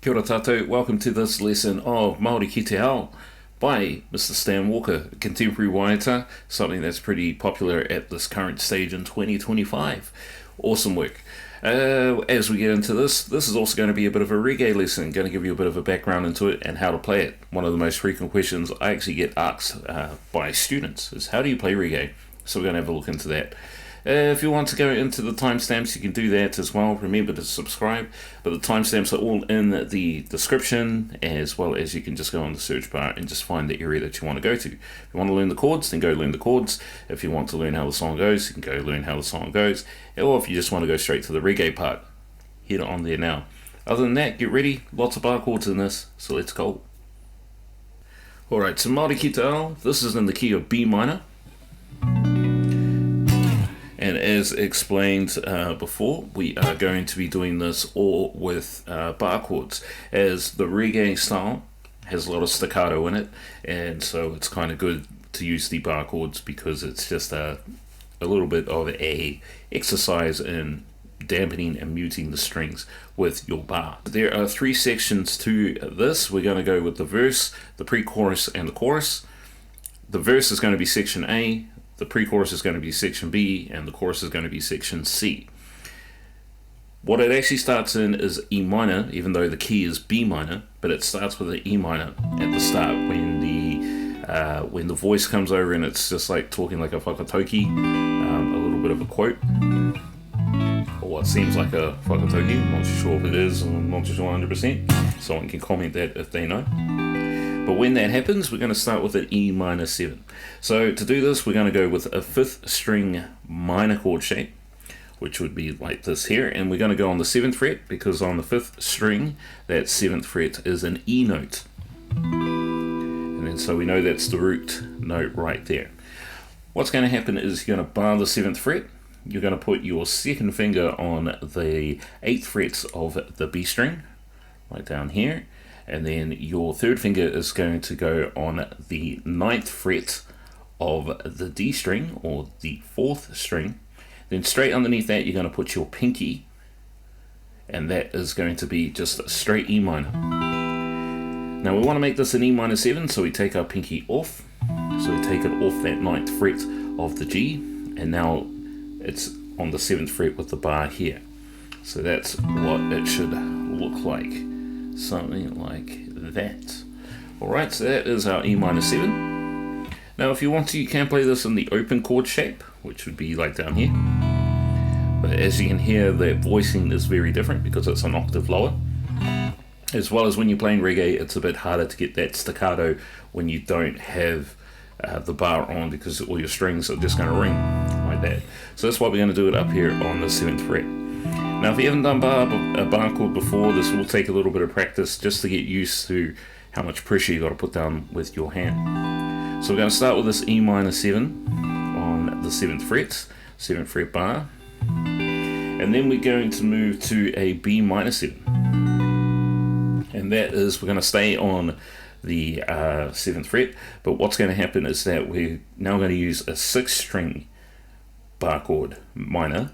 Kia ora tātou, welcome to this lesson of Māori Ki Te Ao by Mr. Stan Walker, a contemporary waiata, something that's pretty popular at this current stage in 2025. Awesome work. As we get into this is also going to be a bit of a reggae lesson, going to give you a bit of a background into it and how to play it. One of the most frequent questions I actually get asked by students is, how do you play reggae? So we're going to have a look into that. If you want to go into the timestamps, you can do that as well. Remember to subscribe, but the timestamps are all in the description, as well as you can just go on the search bar and just find the area that you want to go to. If you want to learn the chords, then go learn the chords. If you want to learn how the song goes, you can go learn how the song goes. Or if you just want to go straight to the reggae part, head on there now. Other than that, get ready. Lots of bar chords in this, so let's go. Alright, so Māori Ki Te Ao, this is in the key of B minor. And as explained before, we are going to be doing this all with bar chords, as the reggae style has a lot of staccato in it, and so it's kind of good to use the bar chords because it's just a little bit of a exercise in dampening and muting the strings with your bar. There are three sections to this. We're going to go with the verse, the pre-chorus, and the chorus. The verse is going to be section A, the pre-chorus is going to be section B, and the chorus is going to be section C. What it actually starts in is E minor, even though the key is B minor, but it starts with an E minor at the start when the voice comes over and it's just like talking like a whakatauki, a little bit of a quote, or what seems like a whakatauki. I'm not sure if it is, I'm not sure 100%. Someone can comment that if they know. But when that happens, we're going to start with an E minor 7. So to do this, we're going to go with a 5th string minor chord shape, which would be like this here. And we're going to go on the 7th fret, because on the 5th string, that 7th fret is an E note. And then so we know that's the root note right there. What's going to happen is you're going to bar the 7th fret. You're going to put your second finger on the 8th fret of the B string, right down here. And then your third finger is going to go on the 9th fret of the D string, or the 4th string. Then straight underneath that, you're going to put your pinky, and that is going to be just a straight E minor. Now we want to make this an E minor 7, so we take our pinky off. So we take it off that 9th fret of the G, and now it's on the 7th fret with the bar here. So that's what it should look like. Something like that. Alright, so that is our E minor 7. Now if you want to, you can play this in the open chord shape, which would be like down here. But as you can hear, the voicing is very different because it's an octave lower. As well as when you're playing reggae, it's a bit harder to get that staccato when you don't have the bar on, because all your strings are just going to ring like that. So that's why we're going to do it up here on the 7th fret. Now if you haven't done a bar chord before, this will take a little bit of practice just to get used to how much pressure you've got to put down with your hand. So we're going to start with this E minor 7 on the 7th fret, 7th fret bar. And then we're going to move to a B minor 7. And that is, we're going to stay on the 7th fret, but what's going to happen is that we're now going to use a 6th string bar chord minor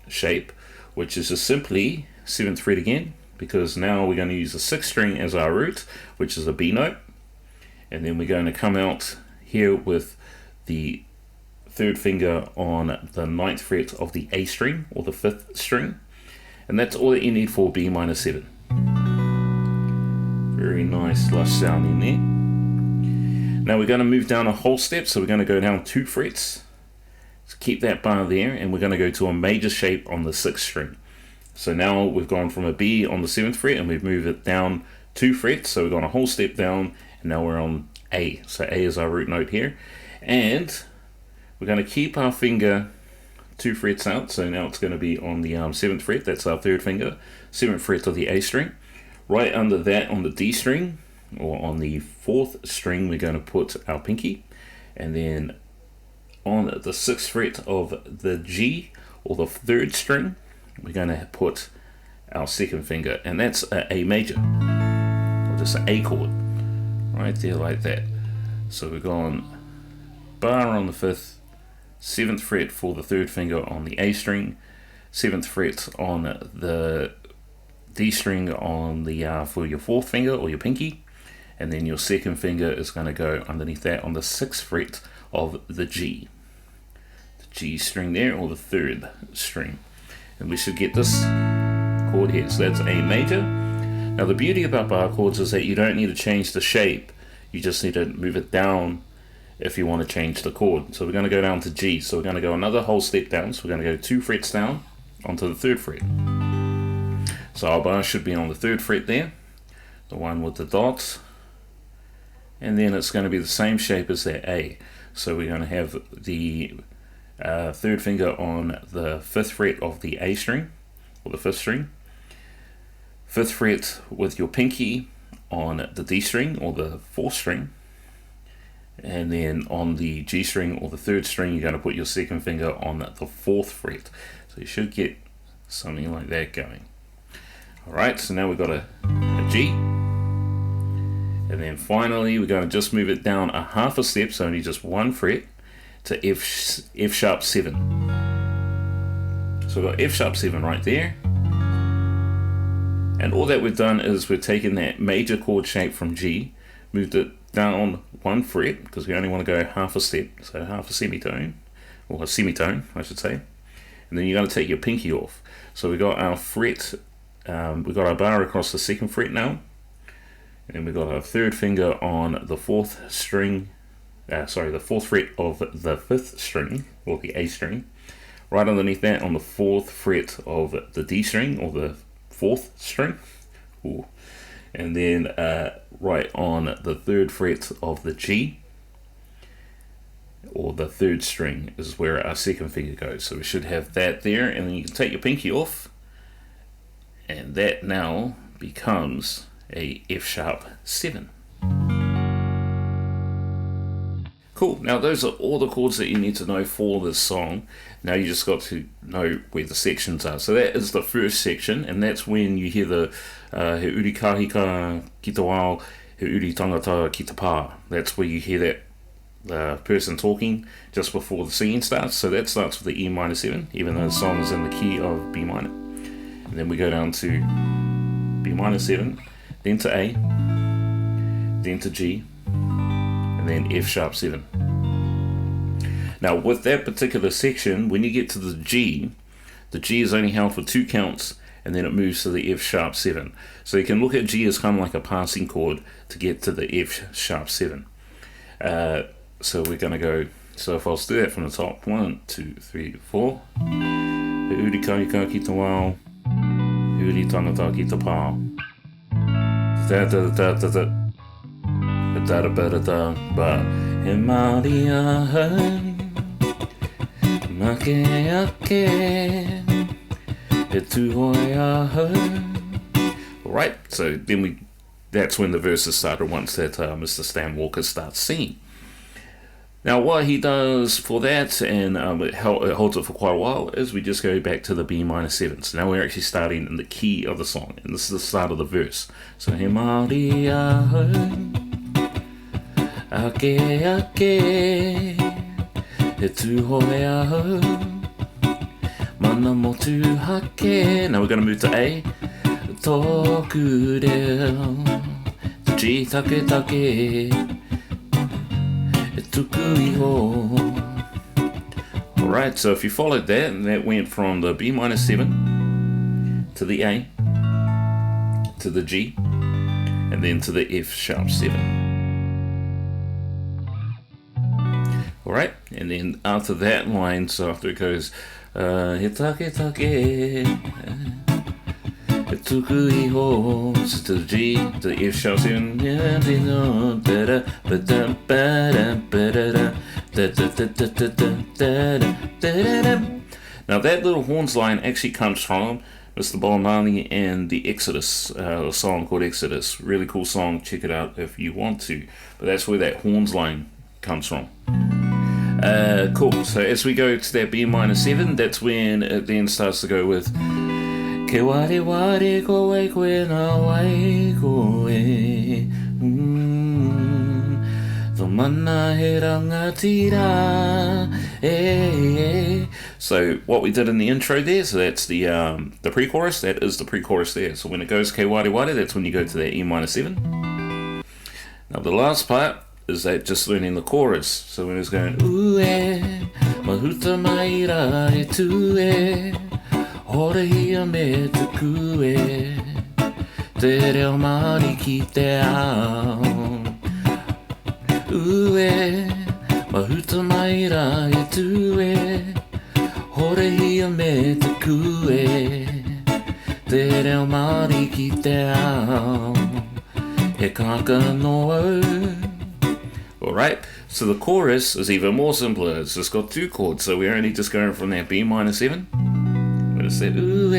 shape, which is just simply 7th fret again, because now we're going to use the 6th string as our root, which is a B note, and then we're going to come out here with the 3rd finger on the 9th fret of the A string, or the 5th string, and that's all that you need for B minor 7. Very nice, lush sound in there. Now we're going to move down a whole step, so we're going to go down 2 frets. Keep that bar there, and we're going to go to a major shape on the 6th string. So now we've gone from a B on the 7th fret and we've moved it down 2 frets, so we've gone a whole step down, and now we're on A. So A is our root note here, and we're going to keep our finger 2 frets out, so now it's going to be on the 7th fret, that's our 3rd finger, 7th fret of the A string. Right under that on the D string, or on the 4th string, we're going to put our pinky, and then on the 6th fret of the G, or the 3rd string, we're going to put our 2nd finger, and that's A major, or just an A chord, right there like that. So we're going bar on the 5th, 7th fret for the 3rd finger on the A string, 7th fret on the D string on the for your fourth finger or your pinky, and then your second finger is going to go underneath that on the 6th fret of the G. The G string there, or the 3rd string. And we should get this chord here. So that's A major. Now the beauty about bar chords is that you don't need to change the shape, you just need to move it down if you want to change the chord. So we're going to go down to G. So we're going to go another whole step down. So we're going to go 2 frets down onto the 3rd fret. So our bar should be on the 3rd fret there, the one with the dots, and then it's going to be the same shape as that A. So we're going to have the 3rd finger on the 5th fret of the A string, or the 5th string, 5th fret with your pinky on the D string or the 4th string, and then on the G string or the 3rd string you're going to put your second finger on the 4th fret. So you should get something like that going. Alright, so now we've got a G, and then finally we're going to just move it down a half a step, so only just 1 fret, to F sharp 7. So we've got F sharp 7 right there, and all that we've done is we've taken that major chord shape from G, moved it down 1 fret, because we only want to go half a step, so half a semitone, or a semitone I should say, and then you're going to take your pinky off. So we got our fret, we've got our bar across the 2nd fret now, and we've got our 3rd finger on the 4th string, the 4th fret of the 5th string, or the A string, right underneath that on the 4th fret of the D string, or the 4th string. Ooh. And then right on the 3rd fret of the G, or the 3rd string, is where our second finger goes. So we should have that there, and then you can take your pinky off, and that now becomes a F sharp 7. Cool, now those are all the chords that you need to know for this song. Now you just got to know where the sections are. So that is the first section, and that's when you hear the he uri kahika ki te wao, he uri tangata ki te pā. That's where you hear that person talking just before the singing starts. So that starts with the E minor 7, even though the song is in the key of B minor. And then we go down to B minor 7, then to A, then to G, and then F sharp 7. Now with that particular section, when you get to the G is only held for 2 counts, and then it moves to the F sharp 7. So you can look at G as kind of like a passing chord to get to the F sharp 7. So we're going to go, so if I'll do that from the top, 1, 2, 3, 4. He uri kahika ki te wao, he uri tangata ki te pā. Da da da da da. Da da da da da. Ba he Māori ahau, make ake, he tūhoi ahau. Alright, so then that's when the verses started, once that Mr. Stan Walker starts singing. Now what he does for that, and it holds it for quite a while, is we just go back to the B minor 7. So now we're actually starting in the key of the song, and this is the start of the verse. So he Māori ahau, ake ake, he tūhoi ahau, mana motu hake. Now we're going to move to A. Tōku reo, G take take, e tuku iho. Alright, so if you followed that, and that went from the B minor 7 to the A, to the G, and then to the F sharp 7. Alright, and then after that line, so after it goes, he take take, tuku iho, to the G, to the F sharp 7. Now that little horns line actually comes from Mr. Bolanani and the Exodus, a song called Exodus. Really cool song, check it out if you want to. But that's where that horns line comes from. Cool, so as we go to that B minor 7, that's when it then starts to go with Ke ware ware koe koe na wai koe, Tō mana he rangatira, So what we did in the intro there, so that's the pre-chorus. That is the pre-chorus there. So when it goes Ke Ware Ware, that's when you go to that E minor 7. Now the last part is that just learning the chorus. So when it's going Ue, mahuta mai ra e tue, hore hia me te kue, te reo Māori ki te ao. Ue, mahuta mai ra e tue, hore hia me te kue, te reo Māori ki te ao, he kaka noa. Alright, so the chorus is even more simpler. It's just got 2 chords, so we're only just going from that B minor 7. We're gonna say ooh,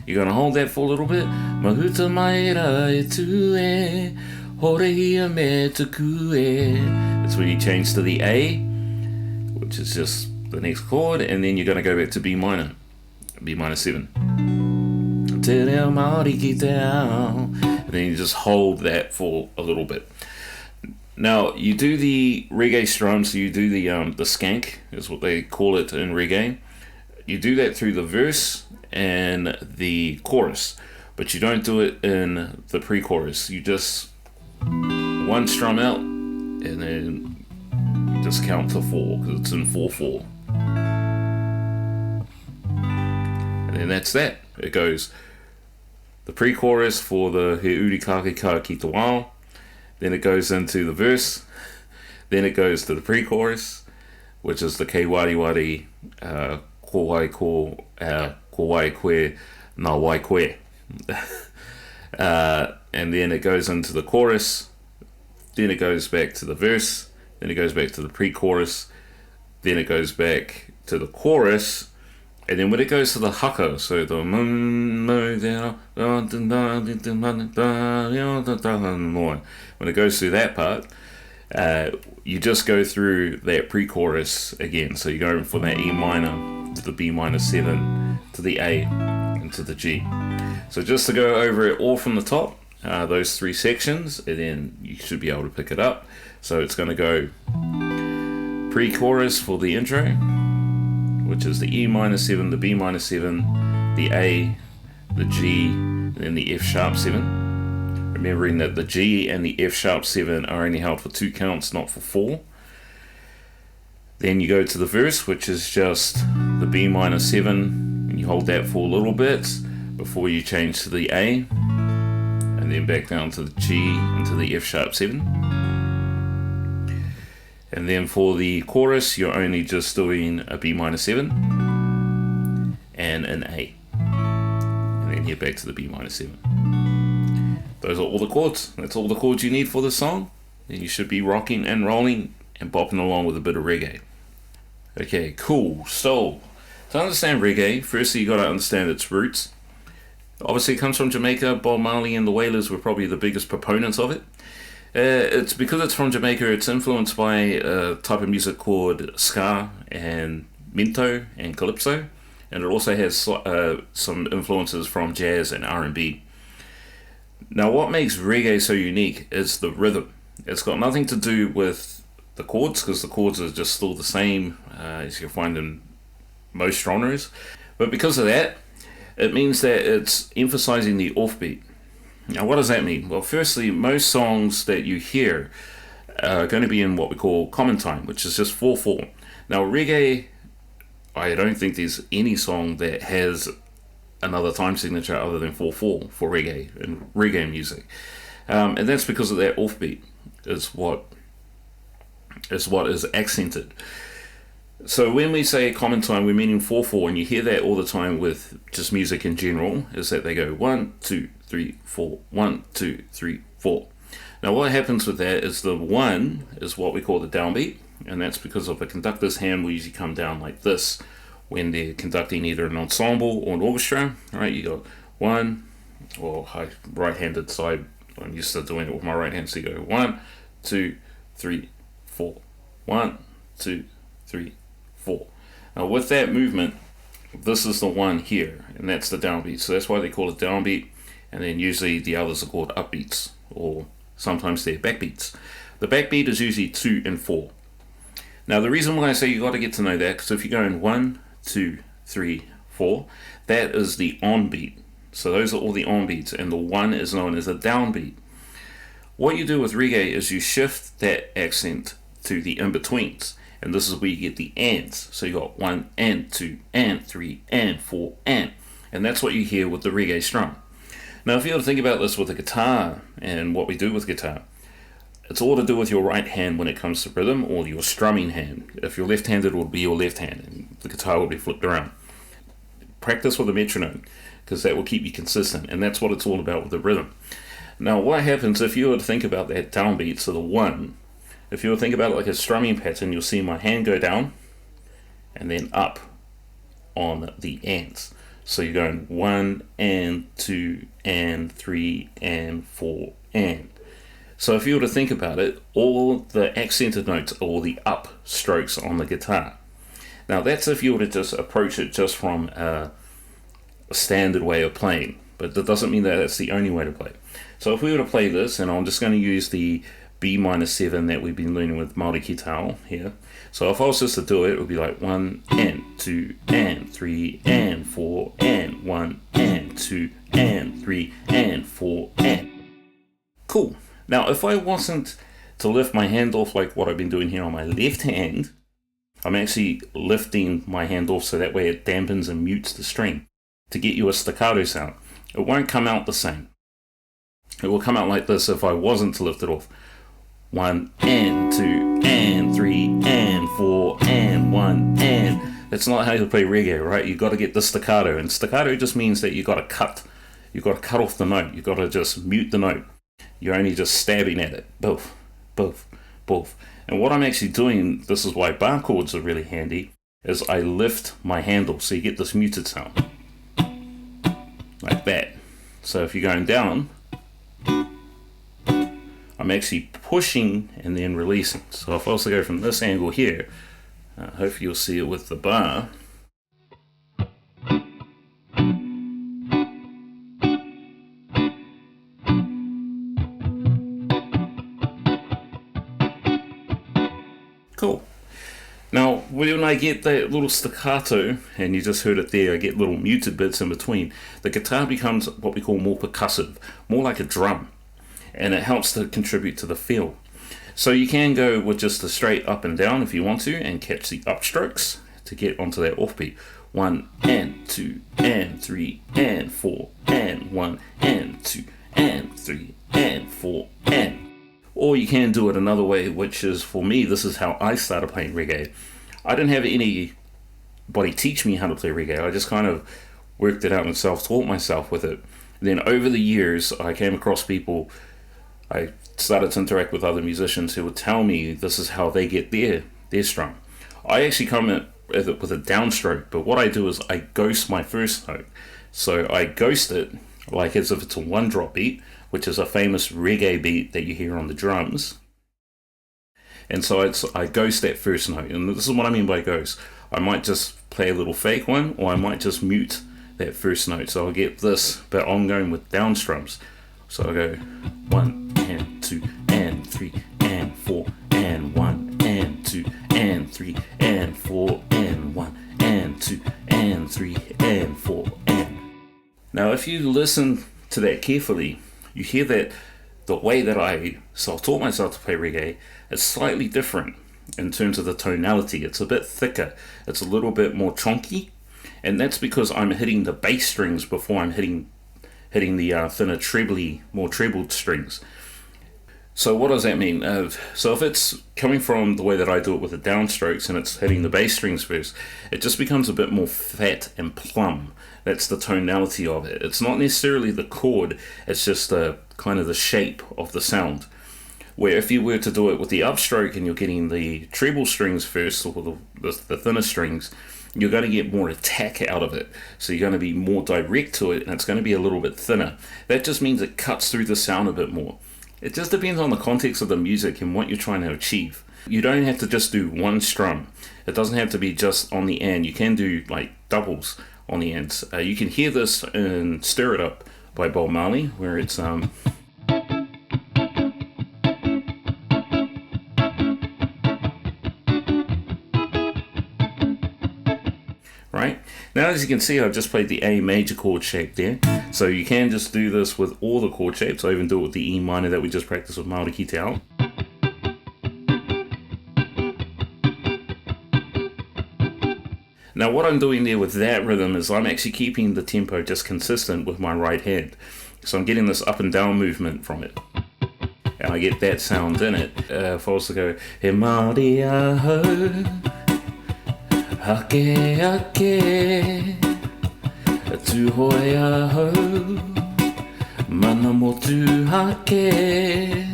you're gonna hold that for a little bit. Mahuta mai ra e tue, hore hia me te kue. That's when you change to the A, which is just the next chord, and then you're gonna go back to B minor 7. Te reo Māori ki te ao. And then you just hold that for a little bit. Now, you do the reggae strum, so you do the skank, is what they call it in reggae. You do that through the verse and the chorus, but you don't do it in the pre-chorus. You just one strum out, and then just count to 4, because it's in 4/4. And then that's that. It goes the pre-chorus for the He uri kake ka ki te wao. Then it goes into the verse. Then it goes to the pre-chorus, which is the Ke Ware Ware, ko wai ko wai koe, nā wai koe. And then it goes into the chorus. Then it goes back to the verse. Then it goes back to the pre-chorus. Then it goes back to the chorus. And then when it goes to the haka, so the when it goes through that part, you just go through that pre-chorus again. So you're going from that E minor to the B minor 7 to the A and to the G. So just to go over it all from the top, those 3 sections, and then you should be able to pick it up. So it's going to go pre-chorus for the intro, which is the E minor 7, the B minor 7, the A, the G, and then the F sharp 7. Remembering that the G and the F sharp 7 are only held for 2 counts, not for 4. Then you go to the verse, which is just the B minor 7, and you hold that for a little bit before you change to the A, and then back down to the G and to the F sharp 7. And then for the chorus, you're only just doing a B minor 7 and an A. And then you're back to the B minor 7. Those are all the chords. That's all the chords you need for this song. And you should be rocking and rolling and bopping along with a bit of reggae. Okay, cool. So, to understand reggae, firstly you got to understand its roots. Obviously it comes from Jamaica. Bob Marley and the Wailers were probably the biggest proponents of it. It's because it's from Jamaica, it's influenced by a type of music called ska and minto and calypso, and it also has some influences from jazz and R&B. Now what makes reggae so unique is the rhythm. It's got nothing to do with the chords, because the chords are just still the same as you find in most genres, but because of that, it means that it's emphasizing the offbeat. Now what does that mean? Well, firstly, most songs that you hear are going to be in what we call common time, which is just 4/4. Now reggae, I don't think there's any song that has another time signature other than 4/4 for reggae and reggae music, and that's because of that offbeat is what is accented. So when we say common time, we're meaning 4/4, and you hear that all the time with just music in general, is that they go 1, 2, 3, 4, 1, 2, 3, 4. Now what happens with that is the 1 is what we call the downbeat, and that's because of a conductor's hand will usually come down like this when they're conducting either an ensemble or an orchestra. Right, you got 1, or right-handed side. I'm used to doing it with my right hand, so you go 1, 2, 3, 4. 1, 2, 3, 4. Now with that movement, this is the 1 here, and that's the downbeat. So that's why they call it downbeat, and then usually the others are called upbeats, or sometimes they're backbeats. The backbeat is usually 2 and 4. Now the reason why I say you got to get to know that, because if you're going 1, 2, 3, 4. That is the on beat. So those are all the on beats, and the 1 is known as a downbeat. What you do with reggae is you shift that accent to the in-betweens, and this is where you get the ands. So you got 1 and 2 and 3 and 4 and that's what you hear with the reggae strum. Now if you were to think about this with a guitar and what we do with guitar, it's all to do with your right hand when it comes to rhythm, or your strumming hand. If you're left-handed, it will be your left hand, and the guitar will be flipped around. Practice with a metronome, because that will keep you consistent, and that's what it's all about with the rhythm. Now, what happens if you were to think about that downbeat, so the 1, if you were to think about it like a strumming pattern, you'll see my hand go down, and then up on the ands. So you're going 1 and 2 and 3 and 4 and. So if you were to think about it, all the accented notes are all the up strokes on the guitar. Now that's if you were to just approach it just from a standard way of playing, but that doesn't mean that that's the only way to play. So if we were to play this, and I'm just going to use the B minor 7 that we've been learning with Māori Ki Tao here. So if I was just to do it, it would be like 1 and 2 and 3 and 4 and 1 and 2 and 3 and 4 and. Cool. Now, if I wasn't to lift my hand off like what I've been doing here on my left hand, I'm actually lifting my hand off so that way it dampens and mutes the string to get you a staccato sound. It won't come out the same. It will come out like this if I wasn't to lift it off. 1 and 2 and 3 and 4 and 1 and. That's not how you play reggae, right? You got to get the staccato, and staccato just means that you got to cut. You got to cut off the note. You got to just mute the note. You're only just stabbing at it. Boof, boof, boof. And what I'm actually doing, this is why bar chords are really handy, is I lift my handle so you get this muted sound. Like that. So if you're going down, I'm actually pushing and then releasing. So if I also go from this angle here, hopefully you'll see it with the bar. Cool. Now, when I get that little staccato, and you just heard it there, I get little muted bits in between, the guitar becomes what we call more percussive, more like a drum, and it helps to contribute to the feel. So you can go with just a straight up and down if you want to, and catch the upstrokes to get onto that offbeat. 1 and 2 and 3 and 4 and 1 and 2 and 3 and 4 and. Or you can do it another way, which is, for me, this is how I started playing reggae. I didn't have anybody teach me how to play reggae. I just kind of worked it out and self-taught myself with it. And then over the years, I came across people, I started to interact with other musicians who would tell me this is how they get their strum. I actually come at it with a downstroke, but what I do is I ghost my first note. So I ghost it like as if it's a 1-drop beat, which is a famous reggae beat that you hear on the drums. And so I ghost that first note, and this is what I mean by ghost. I might just play a little fake one, or I might just mute that first note. So I'll get this, but I'm going with down strums. So I go 1 and 2 and 3 and 4 and 1 and 2 and 3 and 4 and 1 and 2 and 3 and 4 and. Now if you listen to that carefully, you hear that the way that I self-taught myself to play reggae is slightly different in terms of the tonality. It's a bit thicker, it's a little bit more chunky, and that's because I'm hitting the bass strings before I'm hitting the thinner trebly, more trebled strings. So what does that mean? So if it's coming from the way that I do it with the downstrokes and it's hitting the bass strings first, it just becomes a bit more fat and plumb. That's the tonality of it. It's not necessarily the chord, it's just the kind of the shape of the sound. Where if you were to do it with the upstroke and you're getting the treble strings first, or the thinner strings, you're going to get more attack out of it. So you're going to be more direct to it, and it's going to be a little bit thinner. That just means it cuts through the sound a bit more. It just depends on the context of the music and what you're trying to achieve. You don't have to just do one strum. It doesn't have to be just on the end. You can do like doubles on the ends. You can hear this in Stir It Up by Bob Marley, where it's Alright, now as you can see, I've just played the A major chord shape there. So you can just do this with all the chord shapes. I even do it with the E minor that we just practiced with Maori Ki Te Ao. Now what I'm doing there with that rhythm is I'm actually keeping the tempo just consistent with my right hand. So I'm getting this up and down movement from it. And I get that sound in it. If I was to go, He Māori ahau, hake ake, tūhoi ahau, mana mo tū hake,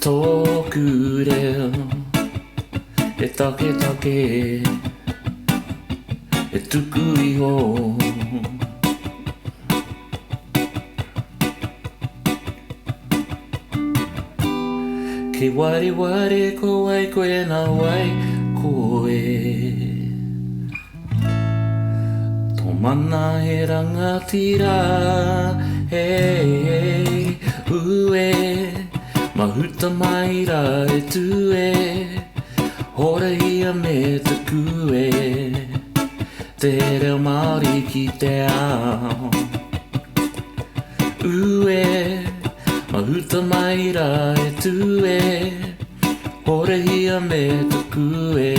tōku reo, e take take, e tuku iho. Ke ware ware ko ai koe na wai koe. Tō mana he rangatira, hei, ue, mahuta mai ra e tue, hora ia me te kue, te reo Māori ki te ao. Ue, mahuta mai ra e tue, hore hia me te kue,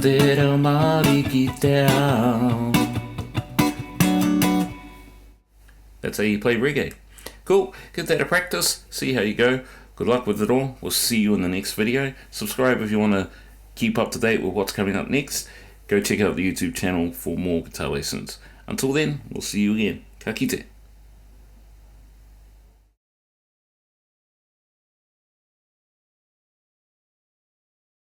te reo Māori ki te ao. That's how you play reggae. Cool, give that a practice, see how you go. Good luck with it all. We'll see you in the next video. Subscribe if you want to keep up to date with what's coming up next. Go check out the YouTube channel for more guitar lessons. Until then, we'll see you again. Ka kite.